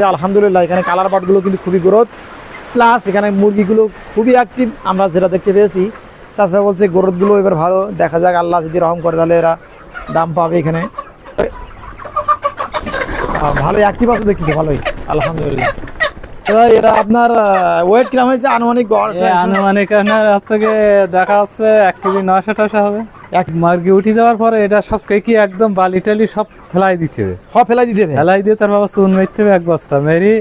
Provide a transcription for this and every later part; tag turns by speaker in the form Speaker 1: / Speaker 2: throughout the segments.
Speaker 1: আলহামদুলিল্লাহ এখানে কালার বার্ডগুলো কিন্তু খুবই গ্রোথ প্লাস এখানে মুরগিগুলো খুবই অ্যাক্টিভ। আমরা যেটা দেখতে পেয়েছি চাষা বলছে গ্রোথগুলো এবার ভালো, দেখা যাক আল্লাহ যদি রহম করে তাহলে এরা দাম পাবে। এখানে ভালোই অ্যাক্টিভ আছে, দেখতে ভালোই আলহামদুলিল্লাহ। এরা আপনার ওয়েট কিরম হয়েছে আনুমানিক?
Speaker 2: আনুমানিক থেকে দেখা যাচ্ছে 1 কেজি 900 টাকা হবে। এক মুরগি উঠে যাওয়ার পরে এটা সব কেকি একদম বালি টালি সব ফেলাই দিতে হবে, ফেলাই দিয়ে তারপর চুন মেরতে হবে 1 বস্তা মেরি,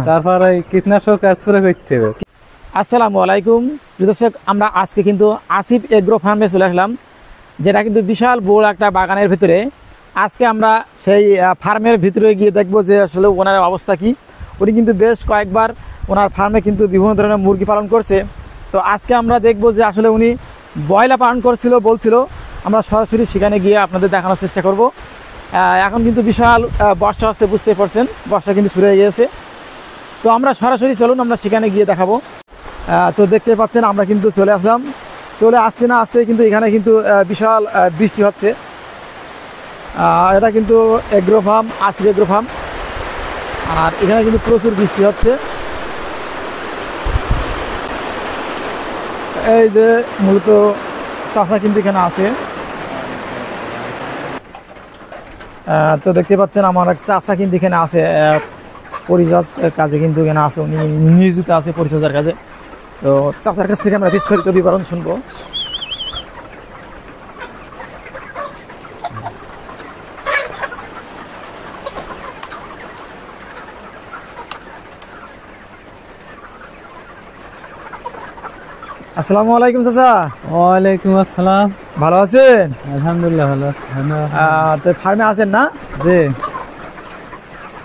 Speaker 2: তারপরে কীটনাশক স্প্রে করতে হবে।
Speaker 1: আসসালামু আলাইকুম দর্শক, আমরা আজকে কিন্তু আসিফ এগ্রো ফার্মে চলে আসলাম, যেটা কিন্তু বিশাল বড় একটা বাগানের ভিতরে। আজকে আমরা সেই ফার্মের ভিতরে গিয়ে দেখবো যে আসলে ওনার অবস্থা কি। উনি কিন্তু বেশ কয়েকবার ওনার ফার্মে কিন্তু বিভিন্ন ধরনের মুরগি পালন করছে। তো আজকে আমরা দেখব যে আসলে উনি ব্রয়লার পালন করছিল বলছিল, আমরা সরাসরি সেখানে গিয়ে আপনাদের দেখানোর চেষ্টা করব। এখন কিন্তু বিশাল বর্ষা হচ্ছে, বুঝতেই পারছেন বর্ষা কিন্তু শুরু হয়ে গিয়েছে। তো আমরা সরাসরি চলুন আমরা সেখানে গিয়ে দেখাবো। তো দেখতে পাচ্ছেন আমরা কিন্তু চলে আসলাম, চলে আসতে না আসতে কিন্তু এখানে কিন্তু বিশাল বৃষ্টি হচ্ছে। এটা কিন্তু agro farm, Asif agro farm, আর এখানে কিন্তু প্রচুর বৃষ্টি হচ্ছে। এই যে মূলত চাষা কিন্তু এখানে আছে। তো দেখতে পাচ্ছেন আমার এক চাষা কিন্তু এখানে আছে, পরিচর্যার কাজে কিন্তু এখানে আছে, উনি নিয়োজিত আছে পরিচর্যার কাজে। তো চাষার কাছ থেকে আমরা বিস্তারিত বিবরণ শুনবো। আসসালামু আলাইকুম চাচা।
Speaker 2: ওয়ালাইকুম আসসালাম।
Speaker 1: ভালো আছেন?
Speaker 2: আলহামদুলিল্লাহ ভালো আছি।
Speaker 1: তো ফার্মে আছেন না?
Speaker 2: জি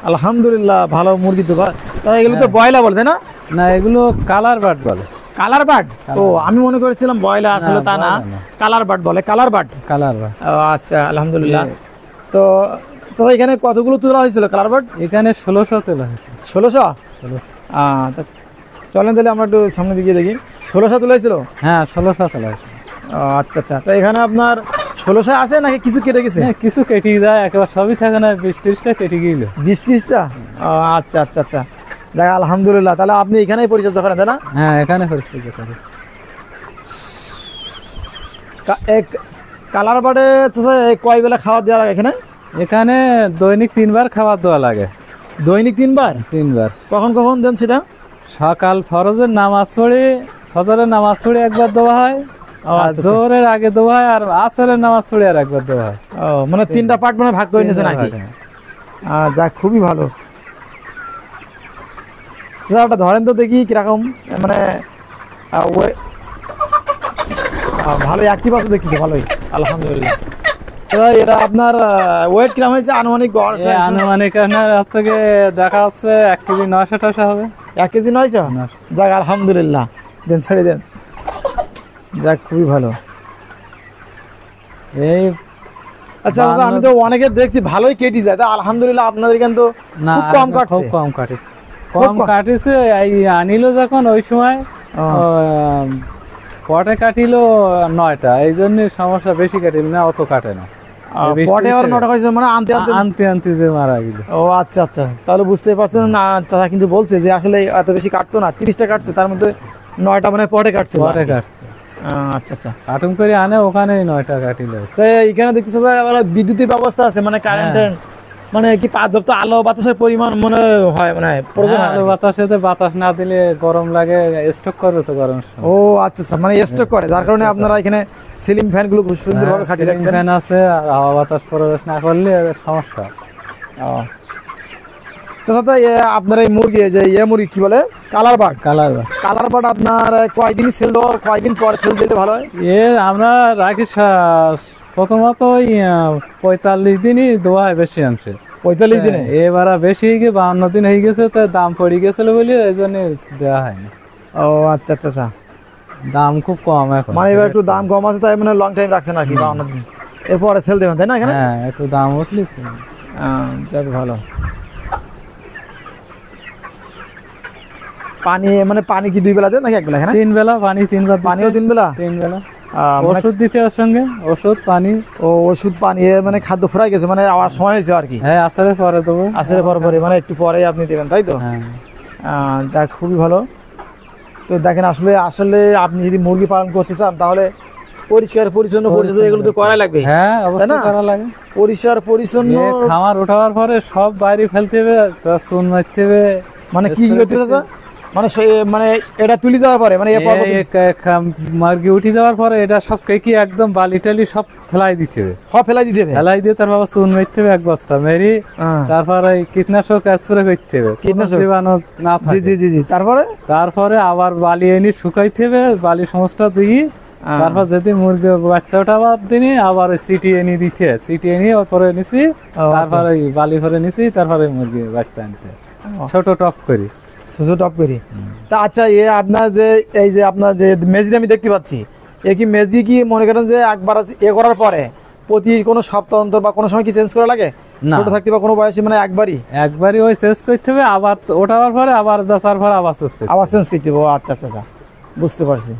Speaker 1: আলহামদুলিল্লাহ। ভালো মুরগি তো চাচা, এগুলো তো ব্রয়লার বলে না?
Speaker 2: না, এগুলো কালার বার্ড বলে।
Speaker 1: Colour bird? ও আমি মনে করেছিলাম ব্রয়লার, আসলে তা না, কালার বার্ড বলে। Colour bird,
Speaker 2: colour bird.
Speaker 1: আচ্ছা আলহামদুলিল্লাহ। তো চাচা এখানে কতগুলো তোলা হয়েছিল কালার বার্ড?
Speaker 2: এখানে 1600 তোলা হয়েছে।
Speaker 1: 1600? চলেন তাহলে আমরা একটু সামনে দিকে দেখি। 1600 তোলা হয়েছিল?
Speaker 2: হ্যাঁ 1600 তোলা হয়েছে।
Speaker 1: আচ্ছা আচ্ছা। তো এখানে আপনার 1600 আছে নাকি কিছু কেটে গেছে?
Speaker 2: কিছু কেটে যায়, একেবারে সবই থাকে না, 20-30টা কেটে গেল।
Speaker 1: 20-30টা? আচ্ছা আচ্ছা আচ্ছা, দেখ আলহামদুলিল্লাহ। তাহলে আপনি এখানেই পরিচর্যা করেন তাই না?
Speaker 2: হ্যাঁ এখানে পরিচর্যা করি।
Speaker 1: কালার বার্ডে কয় বেলা খাওয়া দেওয়া লাগে এখানে?
Speaker 2: এখানে দৈনিক 3 বার খাবার দেওয়া লাগে।
Speaker 1: দৈনিক 3 বার?
Speaker 2: 3 বার।
Speaker 1: কখন কখন দেন সেটা?
Speaker 2: সকাল ফরজের নামাজ পড়ে, ফজরের নামাজ পড়ে একবার দেওয়া হয়, আর জোহরের আগে দেওয়া হয়, আর আসরের নামাজ পড়ে আর একবার দেওয়া হয়।
Speaker 1: মানে 3টা পার্ট মানে ভাগ করে নিয়েছেন নাকি? যাক খুবই ভালো। ওটা ধরেন তো দেখি কিরকম, মানে ভালোই অ্যাক্টিভ আছে, দেখতে ভালোই আলহামদুলিল্লাহ। এরা আপনার ওয়েট কিরকম হয়েছে আনুমানিক?
Speaker 2: আনুমানিক থেকে দেখা যাচ্ছে 1 কেজি 900 টাকা হবে।
Speaker 1: 1 কেজি 900? যাক আলহামদুলিল্লাহ, দেন ছেড়ে দেন, যাক খুবই ভালো। এই আচ্ছা আচ্ছা, আমি তো অনেকে দেখছি ভালোই কেটে যায়, তা আলহামদুলিল্লাহ আপনাদের এখানে তো খুব কম কাটছে।
Speaker 2: খুব কম কাটেছে, কম কাটেছে। এই আনিল যখন ওই সময় পটে কাটিল 9টা, এই জন্য সমস্যা, বেশি কাটিল না, অত কাটে না।
Speaker 1: পটে আর 9টা খাইছে মানে আনতে
Speaker 2: আনতে যে মারা গেল।
Speaker 1: ও আচ্ছা আচ্ছা, তাহলে বুঝতে পারছেন না, চাচা কিন্তু বলছে যে আসলে এত বেশি কাটতো না, 30টা কাটছে, তার মধ্যে 9টা মানে পটে কাটছে।
Speaker 2: পটে কাটছে,
Speaker 1: আচ্ছা আচ্ছা।
Speaker 2: কাটুম করে আনে, ওখানে 9টা কাটিল।
Speaker 1: এখানে দেখতেছে বিদ্যুতের ব্যবস্থা আছে, মানে কারেন্টের, মানে কি পর্যাপ্ত আলো বাতাসের পরিমাণ মনে হয়, মানে প্রয়োজন।
Speaker 2: আলো বাতাসে বাতাস না দিলে গরম লাগে, স্টক করবে তো গরম।
Speaker 1: ও আচ্ছা আচ্ছা, মানে স্টক করে, যার কারণে আপনারা এখানে সিলিং ফ্যান গুলো খুব সুন্দরভাবে খাটিয়ে রাখছেন।
Speaker 2: ফ্যান আছে, আর হাওয়া বাতাস প্রবেশ না করলে সমস্যা।
Speaker 1: চাচা আপনার এই মুরগি, যে মুরগি কি বলে, colour bird?
Speaker 2: Colour bird.
Speaker 1: Colour bird আপনার কয়দিন সেল দেওয়া, কয়দিন পর সেল দিলে ভালো হয়?
Speaker 2: আমরা রাখি প্রথমত 45 দিনই দেওয়া হয় বেশি অংশে।
Speaker 1: 45 দিনে?
Speaker 2: এবার বেশি হয়ে গিয়ে 52 দিন হয়ে গেছে, তো দাম পড়ে গেছিল বলে এই জন্য দেওয়া হয়নি।
Speaker 1: ও আচ্ছা আচ্ছা আচ্ছা,
Speaker 2: দাম খুব কম এখন,
Speaker 1: মানে এবার একটু দাম কম আছে, তাই মানে লং টাইম রাখছেন আর কি, 52 দিন এরপরে সেল দেবেন তাই না এখানে?
Speaker 2: হ্যাঁ একটু দাম উঠলে।
Speaker 1: যাক ভালো। পানি মানে পানি কি 2 বেলা দেন নাকি 1 বেলা?
Speaker 2: 3 বেলা পানি, 3 বার।
Speaker 1: পানিও 3 বেলা?
Speaker 2: 3 বেলা।
Speaker 1: মানে
Speaker 2: ওষুধ দিতে ওর সঙ্গে, ওষুধ পানি।
Speaker 1: ও ওষুধ পানি মানে খাদ্য ফুরাই গেছে, মানে আবার সময় হয়েছে আর কি।
Speaker 2: হ্যাঁ, আসরের পরে দেবো।
Speaker 1: আসলে পরে মানে একটু পরে আপনি দেবেন, তাই তো?
Speaker 2: হ্যাঁ।
Speaker 1: যাক, খুবই ভালো। তো দেখেন, আসলে আসলে আপনি যদি মুরগি পালন করতে চান তাহলে পরিষ্কার পরিচ্ছন্ন পরিচর্যা এগুলো তো করা লাগবে।
Speaker 2: হ্যাঁ,
Speaker 1: তাই
Speaker 2: অবশ্যই
Speaker 1: না?
Speaker 2: করা লাগে।
Speaker 1: পরিষ্কার পরিচ্ছন্ন
Speaker 2: খামার ওঠাবার পরে সব বাইরে ফেলতে হবে, তার চুন মারতে হবে।
Speaker 1: মানে কি করতে চাচা? মানে মানে এটা তুলি দেওয়ার পরে মানে
Speaker 2: মুরগি উঠে যাওয়ার পরে এটা সব কেকি একদম বালি টালি সব ফেলাই দিতে হবে।
Speaker 1: ফেলাই দিতে হবে।
Speaker 2: ফেলাই দিয়ে তার বাবা চুন মারতে হবে 1 বস্তা মেরি। তারপরে কীটনাশক স্প্রে করতে হবে,
Speaker 1: কীটনাশক
Speaker 2: জীবাণু না থাকে।
Speaker 1: জি। তারপরে
Speaker 2: আবার বালি এনে শুকাইতে হবে, বালি সমস্ত দিয়ে তারপর যদি মুরগি বাচ্চা ওঠাবার দিনে আবার চিটিয়ে নিয়ে দিতে, চিটিয়ে নিয়ে পরে নিছি, তারপরে বালি ভরে নিছি, তারপরে মুরগি বাচ্চা আনতে ছোট টপ করি।
Speaker 1: টপ করি। তা আচ্ছা, আপনার যে এই যে আপনার যে মেজি আমি দেখতে পাচ্ছি, কি মেজি কি মনে করেন যে একবার করার পরে প্রতি কোনো সপ্তাহ অন্তর বা কোনো সময় কি চেঞ্জ করা লাগে? ছোট থাকতে বা কোনো বয়সে মানে একবারই
Speaker 2: ওই চেঞ্জ করতে হবে, আবার ওঠাবার পরে আবার দাসার পরে আবার চেঞ্জ করতে
Speaker 1: হবে। আচ্ছা, বুঝতে পারছি।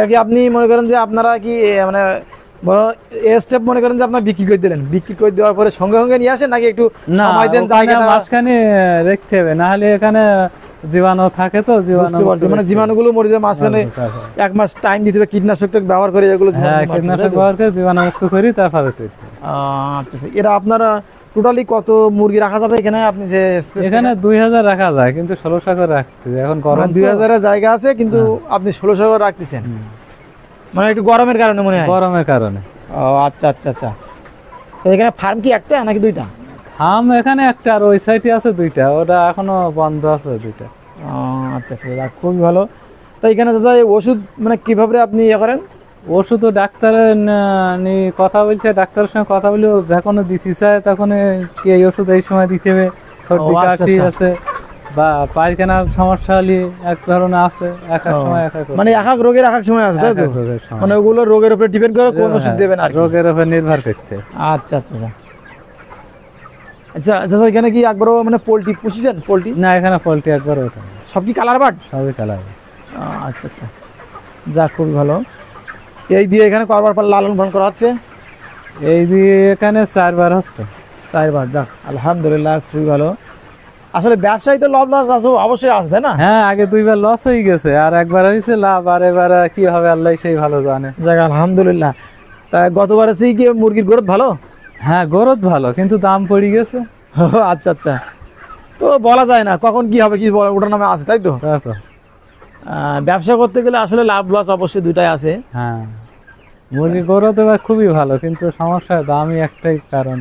Speaker 1: কি আপনি মনে করেন যে আপনারা কি মানে স্টেপ মনে করেন যে আপনার বিক্রি করে দিলেন, বিক্রি করে দেওয়ার পরে সঙ্গে সঙ্গে নিয়ে আসেন নাকি একটু সময় দেন? জায়গা
Speaker 2: মাঝখানে রাখতে হবে, না হলে এখানে জীবাণু থাকে তো।
Speaker 1: মানে জীবাণুগুলো মরে যায় মাঝখানে। 1 মাস টাইম দিতে হবে, কীটনাশক ব্যবহার করে এগুলো।
Speaker 2: কীটনাশক ব্যবহার করে জীবাণু মুক্ত করি, তারপরে।
Speaker 1: আচ্ছা, এরা আপনারা টোটালি কত মুরগি রাখা যাবে এখানে? আপনি যে
Speaker 2: এখানে 2000 রাখা যায়, কিন্তু 1600 করে রাখছি এখন। গরম
Speaker 1: 2000 এর জায়গা আছে, কিন্তু আপনি 1600 করে রাখতেছেন, মানে একটু গরমের কারণে মনে হয়।
Speaker 2: গরমের কারণে।
Speaker 1: আচ্ছা। তো এখানে ফার্ম কি একটা নাকি 2টা?
Speaker 2: ফার্ম এখানে একটা, আর ওই সাইডে আছে 2টা, ওটা এখনো বন্ধ আছে 2টা।
Speaker 1: আচ্ছা, খুবই ভালো। তো এখানে ওষুধ মানে কিভাবে আপনি করেন?
Speaker 2: ওষুধ ডাক্তারের কথা বলছে, ডাক্তারের সঙ্গে কথা বলে যখন দিতে চায় তখন এই ওষুধ এই সময় দিতে হবে। সর্দি কাশি আছে বা পায়খানার সমস্যা হলে এক ধরনের আছে, এক সময়
Speaker 1: মানে এক এক রোগের এক এক সময় আছে, তাই তো? মানে ওগুলো রোগের উপরে ডিপেন্ড করে কোন ওষুধ দেবেন আর
Speaker 2: রোগের উপর নির্ভর করতে।
Speaker 1: আচ্ছা, এখানে কি একবারও মানে পোল্ট্রি পুষিছেন? পোল্ট্রি
Speaker 2: না, এখানে পোল্ট্রি একবার ওঠে।
Speaker 1: সব কি কালার বাট?
Speaker 2: সবই কালার।
Speaker 1: আচ্ছা, যাক, খুবই ভালো। এই দিয়ে এখানে কয়বার পর লালন পালন করা হচ্ছে?
Speaker 2: এই দিয়ে এখানে 4 বার হচ্ছে।
Speaker 1: 4 বার। যাক, আলহামদুলিল্লাহ, খুবই ভালো। আসলে ব্যবসায়ী তো লাভ লস আছে, অবশ্যই আছে, তাই না?
Speaker 2: হ্যাঁ, আগে 2 বার লস হয়ে গেছে, আর একবার হয়েছে লাভ, আর এবার কি হবে আল্লাহ সেই ভালো জানে।
Speaker 1: যাক, আলহামদুলিল্লাহ। তা গতবার কি মুরগির গ্রোথ ভালো?
Speaker 2: হ্যাঁ, গ্রোথ ভালো, কিন্তু দাম পড়ে গেছে।
Speaker 1: আচ্ছা, তো বলা যায় না কখন কি হবে, কি ওটার নামে আছে, তাই তো? ব্যবসা করতে গেলে আসলে লাভ লস অবশ্যই 2টাই আছে।
Speaker 2: হ্যাঁ, মুরগি গ্রোথ এবার খুবই ভালো, কিন্তু সমস্যা দামই একটাই কারণ।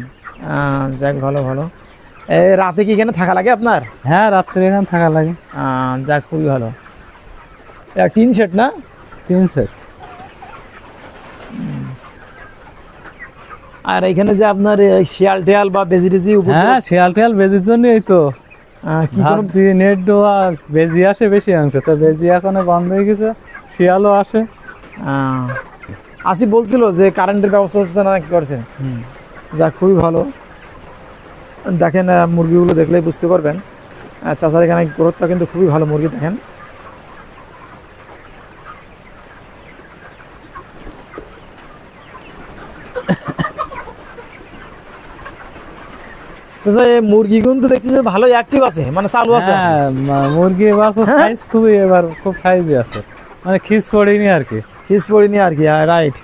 Speaker 1: যাক, ভালো। রাতে কি এখানে থাকা লাগে আপনার?
Speaker 2: হ্যাঁ, রাত্রে এখানে থাকা লাগে।
Speaker 1: যাক, খুবই ভালো। টিন সেট না?
Speaker 2: 3 সেট।
Speaker 1: আর এখানে যে আপনার শিয়াল টেয়াল বা বেজি টেজি?
Speaker 2: হ্যাঁ, শিয়াল টেয়াল বেজির জন্যই তো নেট দেওয়া, বেজি আসে বেশি অংশ, তো বেজি এখনো বন্ধ হয়ে গেছে, শিয়ালও আসে।
Speaker 1: আসি বলছিল যে কারেন্টের ব্যবস্থা নাকি করছেন। যাক, খুবই ভালো। দেখেন, মুরগিগুলো দেখলেই বুঝতে পারবেন চাচার এখানে গ্রোথটা কিন্তু খুবই ভালো। মুরগি দেখেন, মুরগি কিন্তু দেখতেছে ভালো অ্যাক্টিভ আছে, মানে চালু আছে।
Speaker 2: মুরগি সাইজ খুবই এবার খুব সাইজই আছে, মানে খিস পড়েনি আর কি।
Speaker 1: রাইট।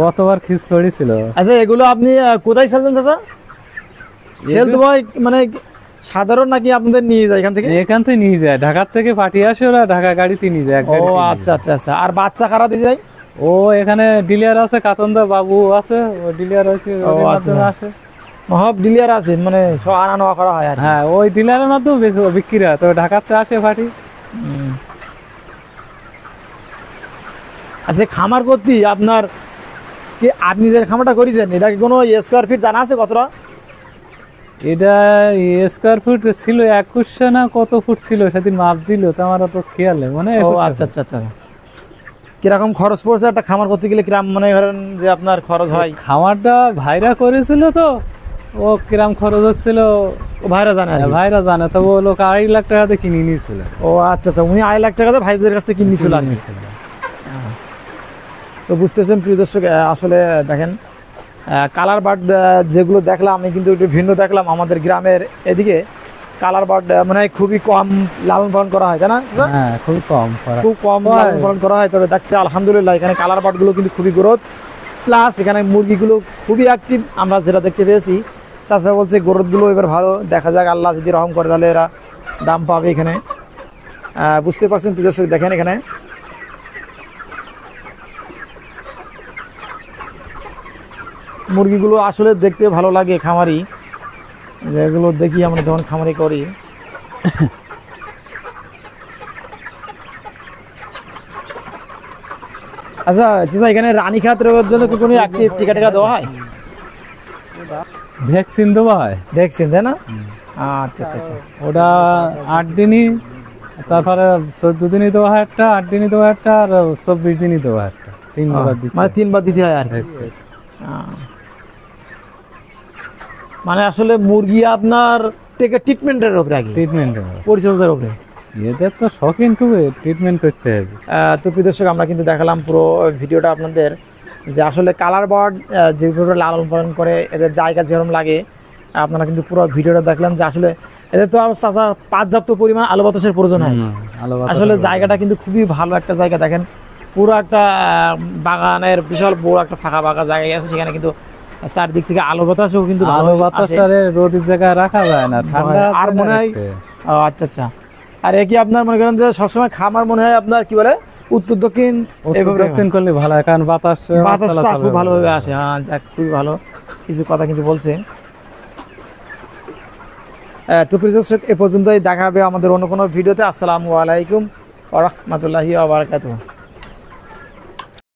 Speaker 2: গতবার খিস পড়েছিল।
Speaker 1: আচ্ছা, এগুলো আপনি কোথায় ছাড়ছেন চাচা? সেল তো ভাই মানে সাধারণ নাকি আপনাদের নিয়ে যায় এখান থেকে?
Speaker 2: এখান থেকে নিয়ে যায়, ঢাকার থেকে পাঠিয়ে আসে, ওরা ঢাকা গাড়িতে নিয়ে যায়।
Speaker 1: ও আচ্ছা। আর বাচ্চা কারা দিয়ে যায়?
Speaker 2: ও এখানে ডিলার আছে, কাতন্দা বাবু আছে, ও ডিলার আছে, আসে।
Speaker 1: ডিলার আছে, মানে আনা নেওয়া করা হয়।
Speaker 2: হ্যাঁ, ওই ডিলারের মাধ্যমে বিক্রি হয়, তো ঢাকাতে আসে পাঠি।
Speaker 1: আচ্ছা, খামার করতে আপনার কি আপনি যে খামারটা করেছেন এটা কি কোনো স্কোয়ার ফিট জানা আছে কতটা?
Speaker 2: এটা স্কোয়ার ফুট ছিল 2100 না কত ফুট ছিল, সেদিন মাপ দিল, তো আমার তো খেয়াল নেই মনে।
Speaker 1: আচ্ছা। কিরকম খরচ পড়ছে একটা খামার করতে গেলে? কিরকম মনে করেন যে আপনার খরচ হয়?
Speaker 2: খামারটা ভাইরা করেছিল, তো ও কিরম খরচ হচ্ছিল
Speaker 1: ভাইরা
Speaker 2: জানে। তো ও লোক 2.5 লাখ টাকাতে কিনে নিয়েছিল।
Speaker 1: ও আচ্ছা, উনি 2.5 লাখ টাকাতে ভাইদের কাছ থেকে কিনেছিল। তো বুঝতেছেন প্রিয় দর্শক, আসলে দেখেন কালার বার্ড যেগুলো দেখলাম আমি কিন্তু একটু ভিন্ন দেখলাম। আমাদের গ্রামের এদিকে কালার বার্ড মানে খুবই কম লালন পালন করা হয়, তাই না?
Speaker 2: হ্যাঁ, খুব কম
Speaker 1: খুব কম লালন পালন করা হয়। তবে দেখছি আলহামদুলিল্লাহ এখানে কালার বার্ডগুলো কিন্তু খুবই গ্রোথ, প্লাস এখানে মুরগিগুলো খুবই অ্যাক্টিভ। আমরা যেটা দেখতে পেয়েছি, চাষা বলছে গ্রোথগুলো এবার ভালো, দেখা যাক আল্লাহ যদি রহম করে তাহলে এরা দাম পাবে এখানে। বুঝতে পারছেন প্রিয় দর্শক, দেখেন এখানে মুরগিগুলো আসলে দেখতে ভালো লাগে। খামারি যেগুলো দেখি আমরা যখন খামারি করি, আচ্ছা চাচা এখানে রানীক্ষেত রোগের জন্য কি কোনো টিকা টিকা দেওয়া হয়?
Speaker 2: ভ্যাকসিন দেওয়া হয়।
Speaker 1: ভ্যাকসিন তাই না? আচ্ছা আচ্ছা আচ্ছা।
Speaker 2: ওটা 8 দিনই, তারপরে 14 দিনই দেওয়া হয় একটা, 8 দিনই দেওয়া একটা, আর 24 দিনই দেওয়া একটা, 3 বার দিতে
Speaker 1: মানে 3 বার দিতে হয় আর কি। মানে আসলে মুরগি আপনার থেকে ট্রিটমেন্টের উপরে আগে,
Speaker 2: ট্রিটমেন্টের
Speaker 1: পরিচর্যার উপরে।
Speaker 2: এদের তো শখিন খুব, ট্রিটমেন্ট করতে হবে।
Speaker 1: তো প্রিয় দর্শক, আমরা কিন্তু দেখালাম পুরো ভিডিওটা আপনাদের, যে আসলে কালার বার্ড যেভাবে লালন পালন করে এদের জায়গা যেরকম লাগে, আপনারা কিন্তু পুরো ভিডিওটা দেখলেন যে আসলে এদের তো চাচা পর্যাপ্ত পরিমাণ আলো বাতাসের প্রয়োজন হয়। আসলে জায়গাটা কিন্তু খুবই ভালো একটা জায়গা। দেখেন পুরো একটা বাগানের বিশাল বড় একটা ফাঁকা ফাঁকা জায়গায় আছে, সেখানে কিন্তু চারদিক থেকে আলো বাতাসও কিন্তু
Speaker 2: আলো বাতাস রোদের জায়গায় রাখা যায় না, ঠান্ডা
Speaker 1: আর মনে হয়। আচ্ছা আচ্ছা। আর কি আপনার মনে করেন যে সবসময় খামার মনে হয় আপনার কি বলে উত্তর দক্ষিণ
Speaker 2: দক্ষিণ করলে ভালো হয়, কারণ
Speaker 1: বাতাসটা খুব ভালোভাবে আসে। হ্যাঁ, খুবই ভালো কিছু কথা কিন্তু বলছে। তো প্রিয় দর্শক, এ পর্যন্তই, দেখা হবে আমাদের অন্য কোনো ভিডিওতে। আসসালামু আলাইকুম ওয়া রাহমাতুল্লাহি ওয়া বারাকাতুহু।